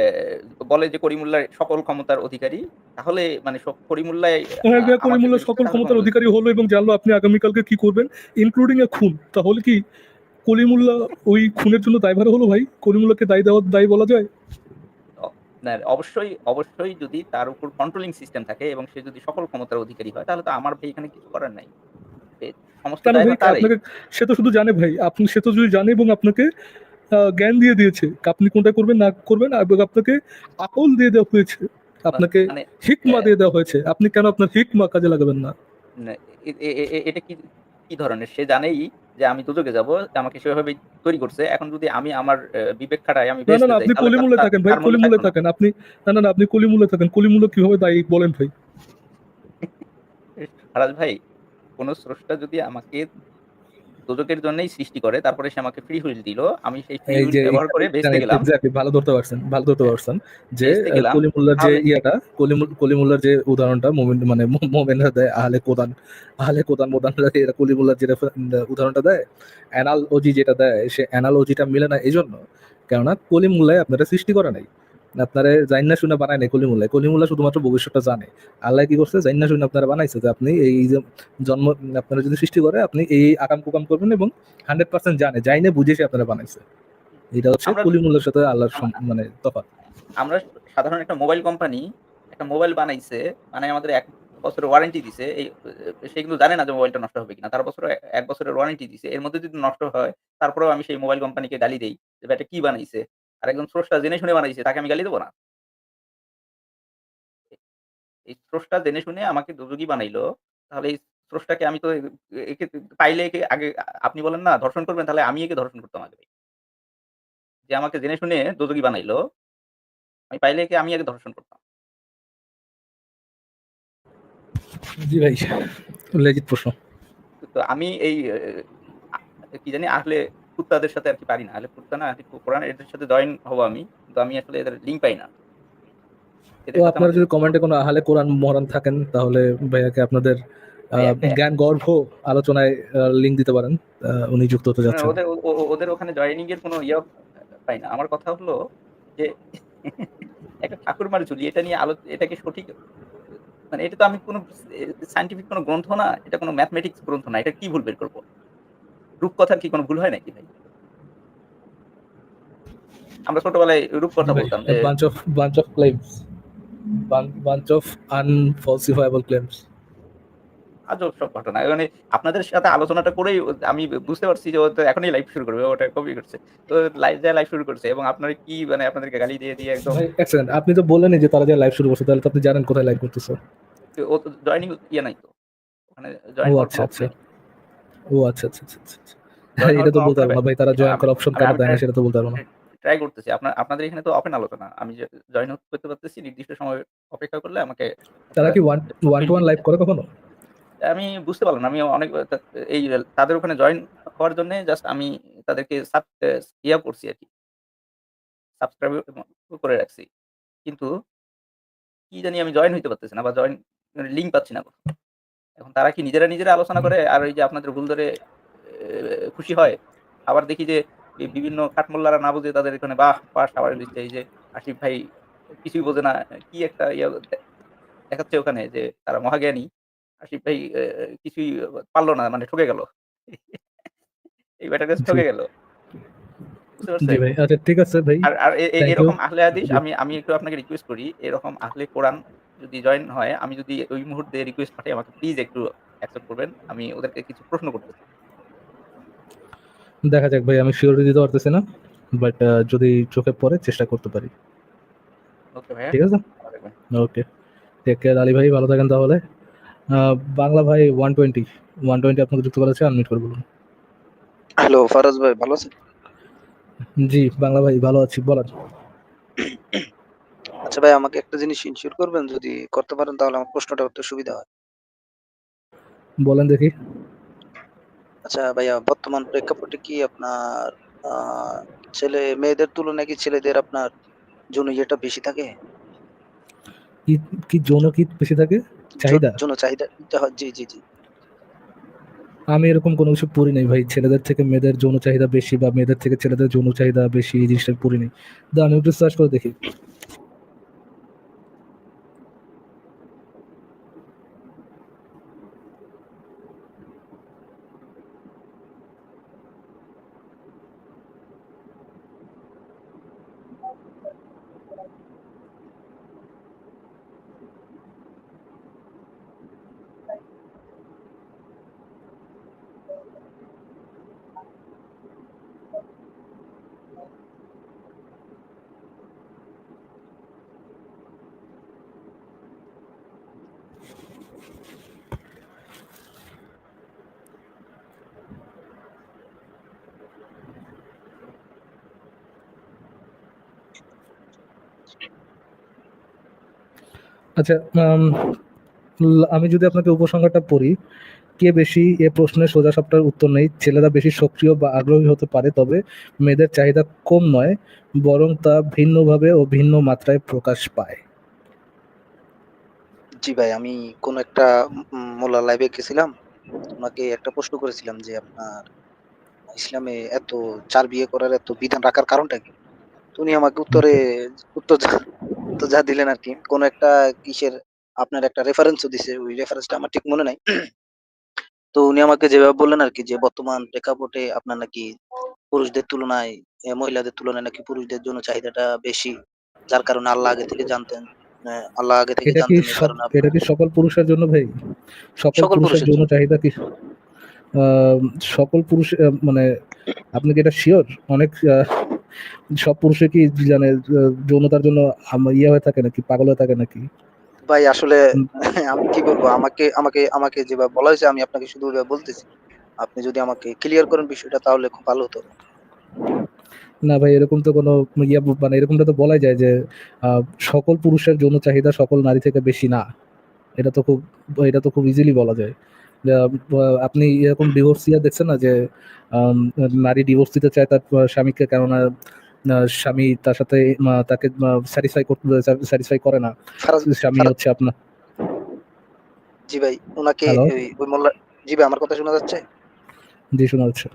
বলে যে করিমুল্লাহ সকল ক্ষমতার অধিকারী। তাহলে মানে করিমুল্লাহ হ্যাঁ, হ্যাঁ, আমাকে কলিমুল্লাহ মেরেছে সকল তাহলে কোনো ক্ষমতার দোষ নেই। অধিকারী হলো এবং জানলো আপনি আগামীকালকে কি করবেন, ইনক্লুডিং এ খুন। তাহলে কি কলিমুল্লাহ ওই খুনের জন্য দায়ভার হলো ভাই? কলিমুল্লাহকে দায়ী বলা যায়? অ না অবশ্যই যদি তার উপর কন্ট্রোলিং সিস্টেম থাকে এবং সে যদি সকল ক্ষমতার অধিকারী হয় তাহলে তো আমার ভাই এখানে কিছু করার নাই। এ সমস্ত কেন ভাই? দায়ভার তারই। আপনাকে সে তো শুধু জানে ভাই। সে তো যদি জানে এবং আপনাকে জ্ঞান দিয়ে দিয়েছে। আপনি কোনটা করবেন না করবেন, এবং আপনাকে আকল দিয়ে দেওয়া হয়েছে। আপনাকে মানে হিকমা অ্যা দিয়ে দেওয়া হয়েছে। আপনি কেন আপনার হিকমা কাজে লাগাবেন না? না এ এ এ এ- এটা কি ধরনের? সে জানেই যে আমি দোজখে যাবো। আমাকে সেভাবেই তৈরি করছে। এখন যদি আমি আমার বিবেক খাটাই আমি না, না, বেহেশতে না, যাই আপনি তাহলে কলিমুল্লায় থাকেন ভাই, তার মূল্য থাকলো কলিমুল্লায় না। থাকেন। না, আপনি কলিমুল্লায় থাকেন। কলিমুল্লাহ কিভাবে দায়ী বলেন ভাই? ফারাজ ভাই, কোন স্রষ্টা যদি আমাকে দোজখের জন্যই সৃষ্টি করে, তারপরে সে আমাকে ফ্রি হুইল দিল। আমি সেই ফ্রি এই হুইল যে ব্যবহার করে বেহেশতে গেলাম। এক্সাক্টলি ভালো ধরতে পারছেন, ভালো ধরতে হ্যাঁ, পারছেন যে বেহেশতে গেলাম। কলিমুল্লাহর যে তাহলে ইয়াটা, কলিমুল্লাহর যে উদাহরণটা মানে মোমেনরা দেয়, আহলে কোদান মোদানরা এরা কলিমুল্লাহর যে উদাহরণটা দেয়, অ্যানালজি যেটা দেয়, সে অ্যানালজিটা মিলে না এইজন্য, কেননা কলিমুল্লাহ আপনারা সৃষ্টি করে নাই, আপনারা জাইন্না শুনে বানায় নাই। কলিমুল্লাহ শুধুমাত্র ভবিষ্যৎটা জানে। আল্লাহ কি করছে, জাইন্না শুনে আপনারা বানাইছে যে আপনি এই যে জন্ম, আপনারা যদি সৃষ্টি করে আপনি এই আকাম কুকাম করবেন, এবং 100% জানে, জাইনে বুঝে সে আপনারা বানাইছে। এটা হচ্ছে আমরা কলিমুল্লাহর সাথে আল্লাহর আম মানে তফাৎ। আমরা সাধারণ একটা মোবাইল কোম্পানি একটা মোবাইল বানাইছে। মানে আমাদের ১ বছরের ওয়ারেন্টি দিছে। সে কিন্তু জানে না যে মোবাইলটা নষ্ট হবে কিনা। তার বছরে ১ বছরের ওয়ারেন্টি দিছে। এর মধ্যে যদি নষ্ট হয় তারপরেও আমি সেই মোবাইল কোম্পানিকে গালি দেই যে, "ভাই এটা কি বানাইছে?" আর একজন স্রষ্টা জেনে শুনে বানাইছে তাকে আমি গালি দেব না? এই স্রষ্টা জেনে শুনে আমাকে দোজখী বানাইলো। তাহলে এই স্রষ্টাকে আমি তো একে পাইলে একে আগে আপনি বলেন না ধর্ষণ করবেন তাহলে আমি একে ধর্ষণ করতাম আগে। যে আমাকে জেনে শুনে দোজখী বানাইলো, পাইলে একে আমি আগে ধর্ষণ করতাম। জি ভাই, লেজিট প্রশ্ন। তো আমি এই কি জানি আহলে কুত্তাদের সাথে আরকি পারি না। আহলে কুত্তা না আহলে কোরআন এদের সাথে জয়েন হবো আমি। কিন্তু আমি আসলে এদের লিঙ্ক পাই না। তো এদের সাথে আপনারা আমাকে যদি কমেন্টে কোনো আহলে কোরআন মহারান থাকেন তাহলে ভাইয়াকে আপনাদের ভাই একটা জ্ঞান গর্ভ আলোচনায় লিংক দিতে পারেন। উনি যুক্ত হতে না যাচ্ছেন। ওদের ওদের ওখানে জয়েনিং এর কোনো পাই না। আমার কথা হলো যে একটা ঠাকুরমার ঝুলি এটা নিয়ে এটা কি সঠিক মানে এটা তো আমি কোনো সায়েন্টিফিক কোনো গ্রন্থ না, এটা কোনো ম্যাথমেটিক্স গ্রন্থ না। এটা কি ভুল বের করব? রূপকথার কি কোনো ভুল হয় নাকি ভাই? আমরা ছোটবেলায় জি রূপকথা ভাই, বলতাম a যে bunch of claims, bunch of unfalsifiable claims. আজব সব ঘটনা। মানে আপনাদের সাথে আলোচনাটা করেই আমি বুঝতে পারছি যে ও তো এখনই লাইভ শুরু করবে। ওটা কপি করছে। তো লাইভ শুরু করছে এবং আপনারা কি মানে আপনাদেরকে গালি দিয়ে একদম ভাই এক সেকেন্ড, আপনি তো বললেনই যে তারা যে লাইভ শুরু করছে, তাহলে তো আপনি জানেন কোথায় লাইভ করতেছে। ও তো জয়েনিং ইয়ে নাই তো। ওখানে ও জয়েন হওয়ার আচ্ছা কোনো অপশন আচ্ছা, নাই। ও আচ্ছা আচ্ছা আচ্ছা আচ্ছা আচ্ছা। জয়েন হওয়ার এটা তো কোনো বলতে অপশন পারবো না ভাই, তারা জয়েন আমি করার অপশন আমি কেন আমি দেয় না ট্রাই সেটা তো বলতে পারবো না। ট্রাই করতেছি। আপনাদের এখানে তো ওপেন আলোচনা। আমি যে জয়েন করতে পারতেছি নির্দিষ্ট সময় অপেক্ষা করলে আমাকে তারা আপনারা কি one two link one live দিচ্ছেন। করে কখনো? আমি বুঝতে পারলাম না। আমি অনেক এই তাদের ওখানে জয়েন হওয়ার জন্যে জাস্ট আমি তাদেরকে ইয়া করছি আরকি। সাবস্ক্রাইব করে রাখছি। কিন্তু কি জানি আমি জয়েন হইতে পারতেছি না বা জয়েন লিঙ্ক পাচ্ছি না কোথাও। এখন তারা কি নিজেরা আলোচনা করে আর ওই যে আপনাদের ভুল ধরে খুশি হয়? আবার দেখি যে বিভিন্ন কাঠমোল্লারা না বুঝে তাদের এখানে বাহ! সাবাড়ে দিচ্ছে। এই যে আসিফ ভাই কিছুই বোঝে না। কি একটা ইয়া দেখাচ্ছে ওখানে যে তারা মহাজ্ঞানী। আসিফ ভাই কিছুই পারল না মানে ঠকে গেল। এই ব্যাটার কাছে জি ঠকে গেল। বুঝতে জি পারছেন? ভাই, আচ্ছা ঠিক আছে ভাই, আর থ্যাংক ইউ। এরকম আহলে হাদিস জি আমি একটু আপনাকে রিকোয়েস্ট করি, এরকম আহলে কোরআন যদি জয়েন হয়, আমি যদি ওই মুহূর্তে রিকোয়েস্ট পাঠাই আমাকে প্লিজ একটু অ্যাকসেপ্ট করবেন। আমি ওদেরকে কিছু প্রশ্ন করতে চাই। দেখা যাক ভাই, আমি শিওরিটি দিতে পারতেছি না, বাট যদি চোখে পড়ে চেষ্টা করতে পারি। ওকে ভাইয়া, ঠিক আছে, ভালো থাকবেন। ওকে, টেক কেয়ার আলী ভাই, ভালো থাকেন তাহলে। বাংলা ভাই 120 আপনাকে যুক্ত করেছে, আনমিউট করে বলুন। হ্যালো ফারাজ ভাই, ভালো আছেন? জি বাংলা ভাই ভালো আছি, বলেন। আচ্ছা ভাই, আমাকে একটা জিনিস ইনশিওর করবেন, যদি করতে পারেন তাহলে আমার প্রশ্নটা করতে সুবিধা হয়। বলেন দেখি। আচ্ছা ভাইয়া, বর্তমান প্রেক্ষাপটে কি আপনার আহ ছেলে মেয়েদের তুলনায় কি ছেলেদের আপনার যৌন ইয়েটা বেশি থাকে? কি কি যৌন কি বেশি থাকে? চাহিদা? যৌন চাহিদা জি জি জি। আমি এরকম কোনো কিছু পড়ি নাই ভাই, ছেলেদের থেকে মেয়েদের যৌন চাহিদা বেশি বা মেয়েদের থেকে ছেলেদের যৌন চাহিদা বেশি, এই জিনিসটা পড়ি নাই। দাঁড়ান একটু সার্চ করে দেখি। আচ্ছা, আমি যদি আপনাকে উপসংহারটা পড়ি, কে বেশি, এ প্রশ্নের সোজা সাপটার উত্তর নেই। ছেলেরা বেশি সক্রিয় বা আগ্রহী হতে পারে, তবে মেয়েদের চাহিদা কম নয়, বরং তা ভিন্নভাবে ও ভিন্ন মাত্রায় প্রকাশ পায়। জি ভাই, আমি কোন একটা মোল্লার লাইভে গেছিলাম, ওনাকে একটা প্রশ্ন করেছিলাম যে আপনার ইসলামে এত ৪ বিয়ে করার এত বিধান রাখার কারণটা কি? তো উনি আমাকে উত্তর যা দিলেন আরকি, কোন একটা কিসের আপনার একটা রেফারেন্সও দিছে। ওই রেফারেন্সটা আমার ঠিক মনে নাই। তো উনি আমাকে যেভাবে বললেন আরকি, যে বর্তমান প্রেক্ষাপটে আপনার নাকি পুরুষদের তুলনায় মহিলাদের তুলনায় নাকি পুরুষদের জন্য চাহিদাটা বেশি। যার কারণে আল্লাহ আগে থেকে জানতেন। আল্লাহ আগে থেকে জানতেন, এই কারণে এটা আপনার কি সকল পুরুষের জন্য ভাই? সকল সকল পুরুষের পুরুষের যৌন জন্য। চাহিদা কি সকল পুরুষ, মানে আপনি কি এটা শিওর? অনেক সব পুরুষে কি জানে যৌনতার জন্য ইয়ে হয়ে থাকে নাকি, পাগল হয়ে থাকে নাকি? ভাই আসলে উম, আমি কি বলবো? আমাকে যেভাবে বলা হয়েছে আমি আপনাকে শুধু ওইভাবে বলতেছি। আপনি যদি আমাকে ক্লিয়ার করেন বিষয়টা তাহলে খুব ভালো হতো। না ভাই, এরকম তো কোনো মানে এরকমটা তো বলাই যায় যে আহ, সকল পুরুষের যৌন চাহিদা সকল নারী থেকে বেশি না। এটা তো খুব এটা তো খুব ইজিলি বলা যায়। আপনি এরকম ডিভোর্সিয়া দেখছেন না যে আম, নারী ডিভোর্স দিতে চায় তার স্বামীকে, কেননা স্বামী তার সাথে তাকে স্যাটিসফাই করে না। ফারাজ স্বামী ফারাজ হচ্ছে আপনার। জি ভাই, উনাকে হ্যালো, ওই মোল্লা জি ভাই, আমার কথা শোনা যাচ্ছে? জি শোনা যাচ্ছে।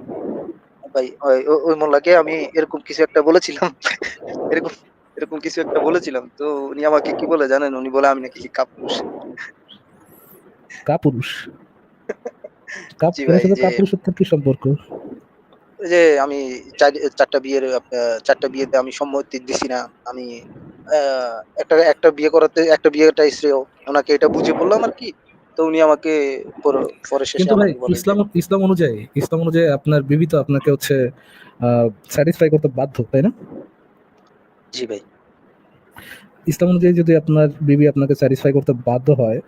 ভাই ওই মোল্লাকে আমি এরকম কিছু একটা বলেছিলাম। এরকম এরকম কিছু একটা বলেছিলাম। তো উনি আমাকে কি বলে জানেন? উনি বলে আমি নাকি কাপুরুষ। কাপুরুষ। জি এটার ভাই, সাথে যে কাপুরুষত্বের কি সম্পর্ক? ওই যে আমি ৪ টা বিয়ের ৪ টা বিয়েতে আমি সম্মতি দিছি না। আমি আ একটা বিয়ে করাতে একটা বিয়েটাই শ্রেয়। উনাকে এটা বুঝিয়ে বললাম আরকি। তো উনি আমাকে পর পরে শেষে কিন্তু ভাই আমাকে বলে যে ইসলাম অনুযায়ী আপনার বিবি তো আপনাকে হচ্ছে স্যাটিসফাই করতে বাধ্য, তাই না? জি ভাই। ইসলাম অনুযায়ী যদি আপনার বিবি আপনাকে স্যাটিসফাই করতে বাধ্য হয়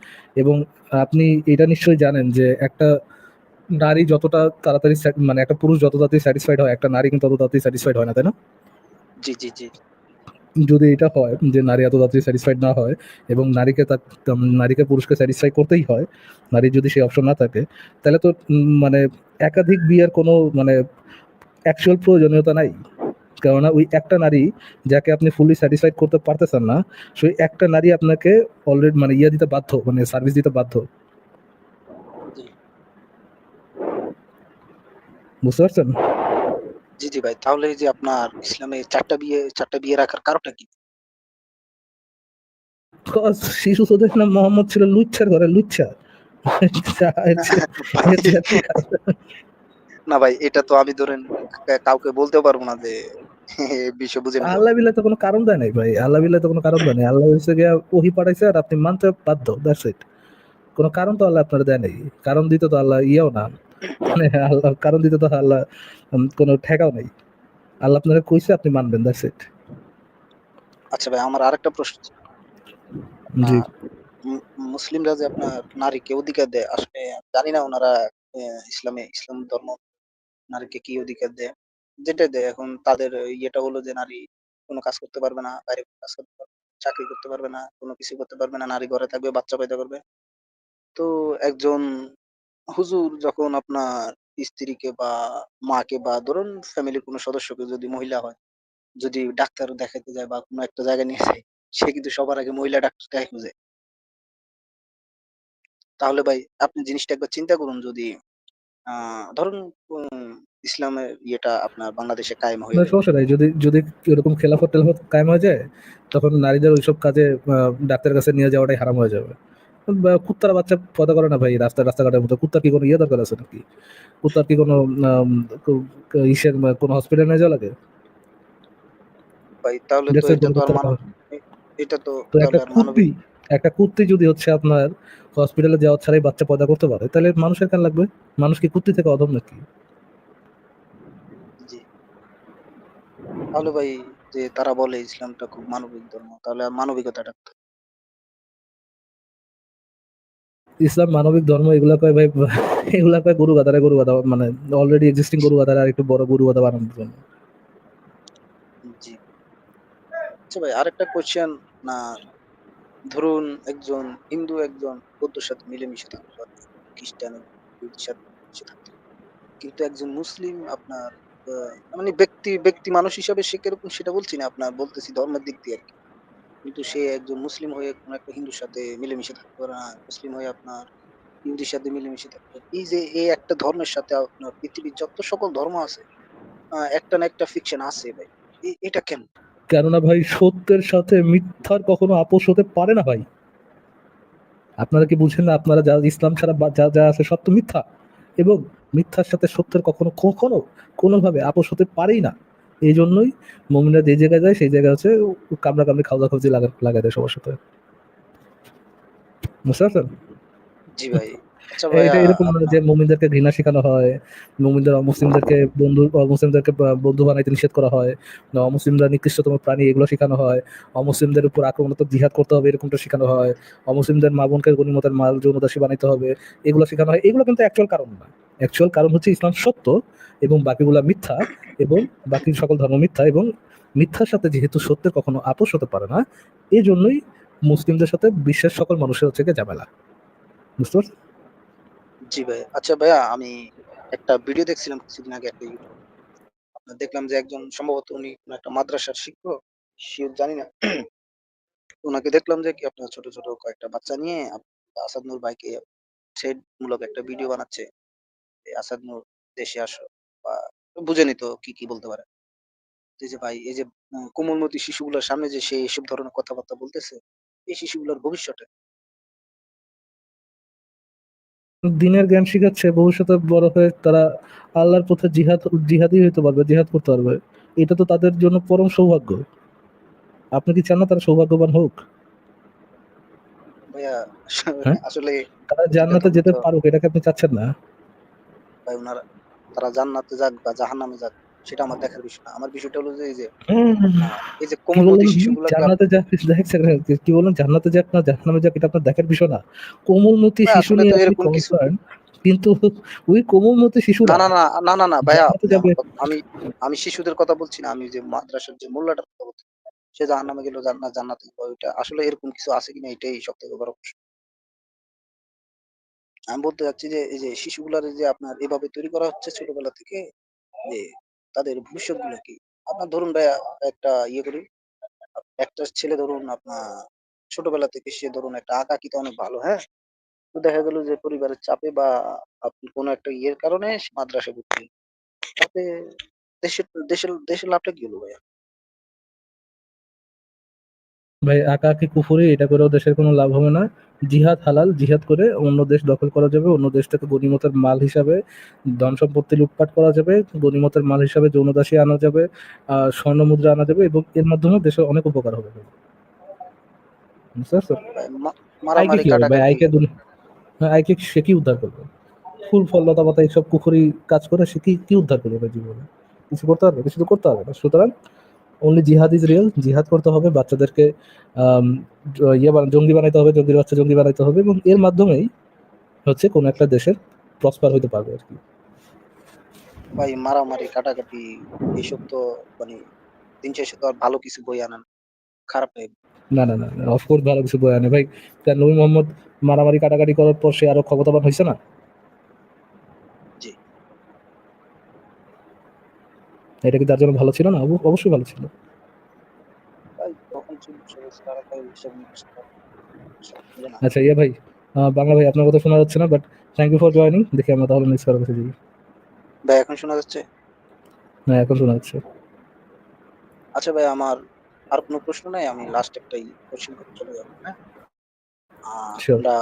এবং আপনি এটা নিশ্চয়ই জানেন যে একটা নারী যতটা তাড়াতাড়ি মানে একটা পুরুষ যত তাড়াতাড়ি স্যাটিসফাইড হয় একটা নারী কিন্তু তত তাড়াতাড়ি স্যাটিসফাইড হয় না, তাই না? জি, জি, জি। যদি এটা হয় যে নারী এত তাড়াতাড়ি স্যাটিসফাইড না হয় এবং নারীকে পুরুষকে স্যাটিসফাই করতেই হয়, নারীর যদি সেই অপশন না থাকে, তাহলে তো মানে একাধিক বিয়ের কোনো মানে অ্যাকচুয়াল প্রয়োজনীয়তা নাই। কেননা ওই একটা নারী যাকে আপনি ফুললি স্যাটিসফাইড করতে পারতেছেন না, সেই একটা নারী আপনাকে অলরেডি মানে দিতে বাধ্য, মানে সার্ভিস দিতে বাধ্য। জি, বুঝতে পারছেন? জি, জি ভাই। তাহলে এই যে আপনার ইসলামে ৪ টা বিয়ে রাখার কারণটা কি? Cause শিশু তোদের নাম মোহাম্মদ ছিল লুচ্ছার ঘরে লুচ্ছা। ভাই, এর চেয়ে আর কি কারণ? না ভাই, এটা তো আমি ধরেন কাউকে বলতেও পারব না যে বিষয় বুঝে নিও। আল্লাহ বিল্লাহ তো কোনো কারণ দেয় নাই ভাই। আল্লাহ বিল্লাহ তো কোনো কারণ দেয় নাই। আল্লাহ হচ্ছে গিয়া ওহী পাঠাইছে আর আপনি মানতে বাধ্য। That's it. কোনো কারণ তো আল্লাহ আপনার দেয় নাই। কারণ দিতে তো আল্লাহ ইয়েও না। মানে আল্লাহ কারণ দিতে তো আল্লাহ কোনো ঠেকাও নাই। আল্লাহ আপনাকে কইছে আপনি মানবেন। That's it. আচ্ছা ভাই, আমার আরেকটা প্রশ্ন ছিল। জি। আপনার মুসলিমরা যে আপনার নারীকে অধিকার দেয়, আসলে জানি না উনারা ইসলাম ধর্ম নারীকে কি অধিকার দেয়। যেটাই দেয় এখন তাদের ইয়েটা হলো যে নারী কোন কাজ করতে পারবে না, বাইরে কোন কাজ করতে পারবে না, চাকরি করতে পারবে না, কোন কিছু করতে পারবে না। নারী ঘরে থাকবে, বাচ্চা পয়দা করবে। তো একজন হুজুর যখন আপনার স্ত্রীকে বা মাকে বা ধরুন ফ্যামিলির কোন সদস্যকে যদি মহিলা হয়, যদি ডাক্তার দেখাইতে যায় বা কোন একটা জায়গায় নিয়ে যায়, সে কিন্তু সবার আগে মহিলা ডাক্তারটাই খুঁজে। তাহলে ভাই আপনি জিনিসটা একবার চিন্তা করুন, যদি ধরুন ইসলামের ইয়েটা আপনার বাংলাদেশে কায়েম না হয়ে গেল। সমস্যা নাই। যদি যদি এরকম খেলাফত কায়েম হয়ে যায়, তখন নারীদের ওইসব কাজে ডাক্তারের কাছে নিয়ে যাওয়াটাই হারাম হয়ে যাবে। বা কুত্তার বাচ্চা পয়দা করে না ভাই রাস্তাঘাটের মধ্যে। কুত্তার কি কোনো দরকার আছে নাকি? কুত্তার কি কোনো আম ইসের কোনো হসপিটালে নিয়ে যাওয়া লাগে? ভাই তাহলে তো দেখছেন এটা কোনো তো আর কুত্তার মানব এ এটা তো তো তাহলে আর মানবিক। একটা কুত্তি যদি হচ্ছে আপনার হসপিটালে যাওয়া ছাড়াই বাচ্চা পয়দা করতে পারে, তাহলে মানুষের কেন লাগবে? মানুষ কি কুত্তি থেকে অধম নাকি? জি। তাহলে ভাই যে তারা বলে ইসলামটা খুব মানবিক ধর্ম, তাহলে আর মানবিকতাটা কোথায়? ইসলাম মানবিক ধর্ম এগুলা কয় ভাই এগুলা কয় গরু গাধা মানে অলরেডি এক্সিস্টিং গরু গাধার আর একটু বড় গরু গাধা বানানোর জন্য। জি। আচ্ছা ভাই, আরেকটা কোয়েশ্চেন, না ধরুন একজন হিন্দু একজন বৌদ্ধর সাথে মিলেমিশে থাকতে পারে, খ্রিস্টান ইহুদির সাথে মিলেমিশে থাকতে পারে। কিন্তু একজন মুসলিম আপনার মানে ব্যক্তি মানুষ হিসাবে সে কিরকম সেটা বলছি না, আপনার বলতেছি ধর্মের দিক দিয়ে আরকি। কিন্তু সে একজন মুসলিম হয়ে কোন একটা হিন্দুর সাথে মিলেমিশে থাকতে পারে না। মুসলিম হয়ে আপনার ইহুদির সাথে মিলেমিশে থাকতে পারে। এই যে এই একটা ধর্মের সাথে আপনার পৃথিবীর যত সকল ধর্ম আছে, একটা না একটা ফিকশন আছে ভাই। এটা কেন? কেননা ভাই সত্যের সাথে মিথ্যার কখনো আপোষ হতে পারে না ভাই। আপনারা কি বুঝেন না? আপনারা যা ইসলাম ছাড়া যা যা আছে সব তো মিথ্যা, এবং মিথ্যার সাথে সত্যের কখনো কখনো কোনোভাবে আপোষ হতে পারেই না। এই জন্যই মমিনরা যে জায়গায় যায় সেই জায়গায় হচ্ছে কামড়া কামড়ি খাওয়া খাওয়ি লাগাই দেয় সবার সাথে। বুঝতে পারছেন? জি ভাই। আচ্ছা ভাইয়া এটা এরকম না আপনার যে মুমিনদেরকে ঘৃণা শেখানো হয়, অমুসলিমদেরকে বন্ধু বানাইতে নিষেধ করা হয়, না অমুসলিমরা নিকৃষ্টতম প্রাণী এগুলো শেখানো হয়, অমুসলিমদের উপর আক্রমণাত্মক জিহাদ করতে হবে এরকমটা শেখানো হয়, অমুসলিমদের মা বোনকে গনিমতের মাল যৌনদাসী বানাইতে হবে এগুলো শেখানো হয়। এগুলো কিন্তু অ্যাকচুয়াল কারণ না। অ্যাকচুয়াল কারণ হচ্ছে ইসলাম সত্য এবং বাকিগুলা মিথ্যা, এবং বাকি সকল ধর্ম মিথ্যা, এবং মিথ্যার সাথে যেহেতু সত্যের কখনো আপোষ হতে পারে না, এই জন্যই মুসলিমদের সাথে বিশ্বের সকল মানুষের হচ্ছে গিয়ে ঝামেলা। বুঝতে পারছেন? জি ভাই। আচ্ছা ভাইয়া, আমি একটা ভিডিও দেখছিলাম কিছুদিন আগে একটা YouTube এ। আপনার দেখলাম যে একজন সম্ভবত উনি কোন একটা মাদ্রাসার শিক্ষক, সিউর জানি না। উনাকে দেখলাম যে কি আপনার ছোট, ছোট কয়েকটা বাচ্চা নিয়ে আসাদ নূর ভাইকে থ্রেড মূলক একটা ভিডিও বানাচ্ছে। যে আসাদ নূর দেশে আসো, বা বুঝেনি তো কি, কি বলতে পারে। তো এই যে ভাই এই যে কোমলমতি শিশুগুলোর সামনে যে সে এসব ধরনের কথাবার্তা বলতেছে, এই শিশুগুলোর ভবিষ্যৎ দিনের জ্ঞান শিখাচ্ছে, ভবিষ্যতে বড় হয়ে তারা আল্লাহর পথে জিহাদি হইতে পারবে, জিহাদ করতে পারবে। এটা তো তাদের জন্য পরম সৌভাগ্য। আপনি কি চান না তারা সৌভাগ্যবান হোক? ভাইয়া হ্যাঁ, আসলে তারা এটা জান্নাতে তো যেতে পারুক, এটাকে আপনি চাচ্ছেন না? ভাই ওনারা তারা জান্নাতে যাক বা জাহান্নামে যাক সেটা আমার দেখার বিষয় না। আমার বিষয়টা হলো যে হুম, এই যে কি কোমলমতি বললেন আপনি? শিশুগুলাকে জান্নাতে যাক, দেখছেন কি বললেন? জান্নাতে যাক না জাহান্নামে যাক এটা আপনার দেখার বিষয় না। কোমলমতি ভাই শিশু আসলে নিয়ে তো আপনি এরকম কিছু কনসার্ন, কিন্তু ওই কোমলমতি না, শিশুরা না, না, না, না, না ভাইয়া জান্নাতে আপনি যাবে। আমার কথা আমি আমি শিশুদের কথা বলছি না। আমি যে মাদ্রাসার যে মোল্লাটার কথা বলছি। সে জাহান্নামে গেল জান্নাতে গেল ওইটা আসলে এরকম কিছু আছে কিনা এটাই সবথেকে বড় প্রশ্ন। আমি বলতে চাচ্ছি যে এই যে শিশুগুলার যে আপনার এভাবে তৈরি করা হচ্ছে ছোটবেলা থেকে যে তাদের ভবিষ্যৎগুলো কি? আপনার ধরুন ভাইয়া একটা ইয়ে করি, একটা ছেলে ধরুন আপনার ছোটবেলা থেকে সে ধরুন একটা আঁকাআঁকিতে অনেক ভালো, হ্যাঁ? তো দেখা গেল যে পরিবারের চাপে বা আপনি কোনো একটা ইয়ের কারণে সে মাদ্রাসায় ভর্তি হলো। তাতে দেশের লাভটা কি হলো ভাইয়া? ভাই আঁকাআঁকি কুফরি, এটা করেও দেশের কোনো লাভ হবে না। জিহাদ হালাল, জিহাদ করে অন্য দেশ দখল করা যাবে, অন্য দেশ থেকে গনিমতের মাল হিসাবে ধন সম্পত্তি লুটপাট করা যাবে, গনিমতের মাল হিসাবে যৌনদাসী আনা যাবে, স্বর্ণ মুদ্রা আনা যাবে, এবং এর মাধ্যমে দেশের অনেক উপকার হবে। বুঝতে পারছো? ভাই আইকে মারামারি কি হবে ভাই? কাটাকাটি আইকে সে কি উদ্ধার করবে? ফুল ফল লতা পাতা এইসব কুফরি কাজ করে সে কি উদ্ধার করবে ভাই জীবনে? কিছু করতে পারবে? কিছু তো করতে হবে না। সুতরাং অনলি জিহাদ ইজ রিয়েল। জিহাদ করতে হবে, বাচ্চাদেরকে আম, জঙ্গি বানাইতে হবে, জঙ্গির বাচ্চা জঙ্গি বানাইতে হবে, এবং এর মাধ্যমেই হচ্ছে কোনো একটা দেশের প্রসপার হইতে পারবে আর কি। ভাই মারামারি কাটাকাটি এইসব তো মানে দিন শেষে তো আর ভালো কিছু বই আনেন খারাপ টাইপ। না না না, অফকোর্স ভালো কিছু বই আনে ভাই। তার নবী মোহাম্মদ মারামারি কাটাকাটি করার পর সে আরো ক্ষমতাবান হয়েছে না? জি এটা কি তার জন্য ভালো ছিল না? অবশ্যই ভালো ছিল। ভাই তখন ছিল সবাই তাড়াতাড়ি হিসাব নিকাশ করে সব মিলে না। আচ্ছা ইয়ে ভাই, বাংলা ভাই আপনার কথা শোনা যাচ্ছে না, but thank you for joining. দেখি আমরা তাহলে নেক্সট কারো কাছে যাই। ভাই এখন শোনা যাচ্ছে? হ্যাঁ, এখন শোনা যাচ্ছে। আচ্ছা ভাই আমার আর কোনো প্রশ্ন নাই, আমি লাস্ট একটা কোশ্চেন করে চলে যাবো, হ্যাঁ? শিওর। আমরা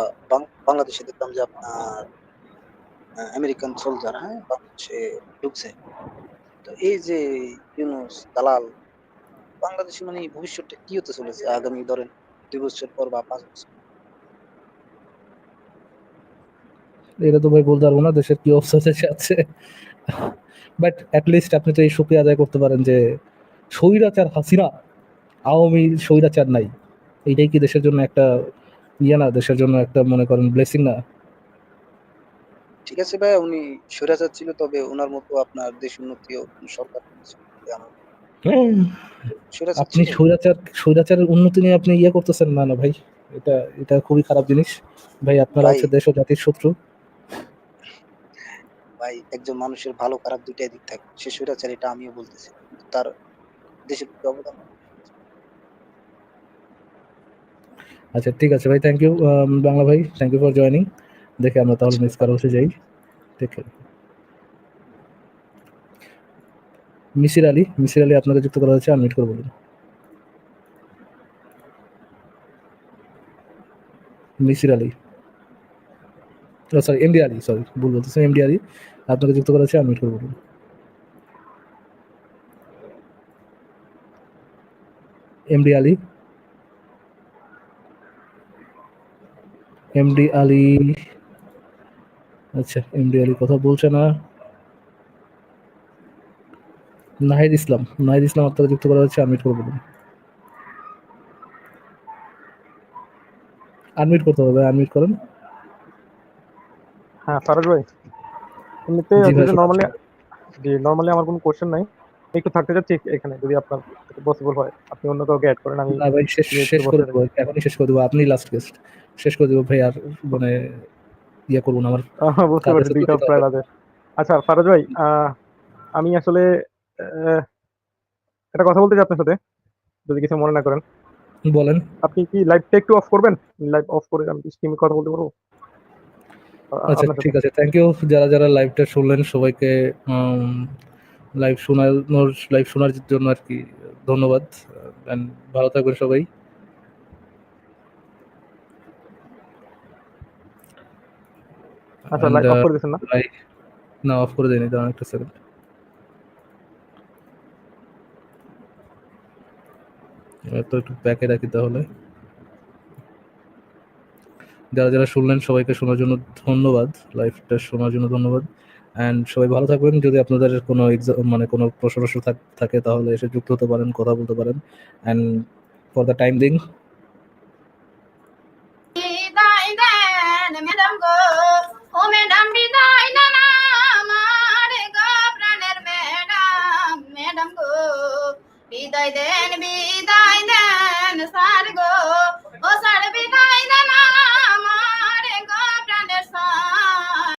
বাংলাদেশে দেখলাম যে আপনার আমেরিকান সোলজার, হ্যাঁ, বাংলাদেশে ঢুকছে। তো এই যে ইউনূস, দালাল বাংলাদেশে মানে ভবিষ্যৎটা কি হতে চলেছে আগামী ধরেন ২ বছর পর বা ৫ বছর? এটা তো ভাই বলতে পারবো না দেশের কি অবস্থা হতে যাচ্ছে, বাট লিস্ট আপনি তো এই শুকরিয়া আদায় করতে পারেন যে স্বৈরাচার হাসিনা, আওয়ামী স্বৈরাচার নাই। এইটাই কি দেশের জন্য একটা ইয়ে না? দেশের জন্য একটা মনে করেন ব্লেসিং না? ঠিক আছে ভাইয়া উনি স্বৈরাচার ছিল তবে উনার মতো আপনার দেশ উন্নতিও কোন সরকার করেছে আমার হুম, স্বৈরাচার আপনি ছিল। স্বৈরাচারের উন্নতি নিয়ে আপনি ইয়ে করতেছেন, না না ভাই, এটা এটা খুবই খারাপ জিনিস। ভাই আপনারা ভাই হচ্ছে দেশ ও জাতির শত্রু। ভাই একজন মানুষের ভালো খারাপ ২ টাই দিক থাকে। সে স্বৈরাচার এটা আমিও বলতেছি। কিন্তু তার দেশের প্রতি অবদান আচ্ছা ঠিক আছে ভাই, থ্যাংক ইউ বাংলা ভাই, থ্যাংক ইউ ফর জয়নিং। দেখে আমরা তাহলে আচ্ছা ভাই নেক্সট কারো কাছে যাই। ঠিক আছে। মিসির আলী আপনাকে যুক্ত করা হয়েছে, আনমিউট করে বলুন। Misir Ali, sorry MD Ali, sorry ভুল বলতেছে, এমডি আলী আপনাকে যুক্ত করা হয়েছে, আনমিউট করে বলুন। MD Ali, MD Ali. আচ্ছা এমডি আলী কথা বলছে না। নাহিদ ইসলাম আপনাকে যুক্ত করা হচ্ছে, আনমিউট করে বলুন। আনমিউট করতে হবে, আনমিউট করেন। হ্যাঁ, ফারাজ ভাই। এমনিতে জি হচ্ছে ভাই যে শোনা যাচ্ছে। নরমালি আমার কোনো কোয়েশ্চেন নাই। আমি একটু থাকতে চাচ্ছি এখানে যদি আপনার পসিবল হয়। আপনি অন্য কাউকে এড করেন। আমি না ভাই, শেষ একটু শেষ করে বসে দেবো, থাকি। এখনই শেষ করে দেবো, আপনি লাস্ট গেস্ট। শেষ করে দেবো ভাই, আর মানে ইয়ে করবো না, আমার বুঝতে কাজ পারছি আছে ২ তো, টা যেতে প্রায় হবে। বাজে। আচ্ছা ফারাজ ভাই, আমি আসলে আ একটা কথা বলতে চাই আপনার সাথে, যদি কিছু মনে না করেন। বলেন। আপনি কি লাইভটা একটু অফ করবেন? লাইভ অফ করে আমি কি স্ট্রিমে কথা বলতে পারবো আচ্ছা আপনার সাথে? ঠিক আছে, থ্যাংক ইউ যারা যারা লাইভটা শুনলেন সবাইকে। লাইভ শোনার জন্য আর কি ধন্যবাদ। And ভালো থাকবেন সবাই। আচ্ছা, And, লাইট অফ করে দিয়েছেন না? না, অফ করে দেয়নি, দাঁড়ান একটা সেকেন্ড। তো একটু ব্যাকে রাখি তাহলে। যারা যারা শুনলেন সবাইকে শোনার জন্য ধন্যবাদ, লাইভটা শোনার জন্য ধন্যবাদ। অ্যান্ড সবাই ভালো থাকবেন। যদি আপনাদের কোনো মানে কোনো প্রশ্ন থাকে তাহলে এসে যুক্ত হতে পারেন, কথা বলতে পারেন। And for the time being, বিদায় দেন ম্যাডাম গো, ও ম্যাডাম বিদায় দেন আমার গো প্রাণের ম্যাডাম, ম্যাডাম গো বিদায় দেন স্যার গো, ও স্যার বিদায়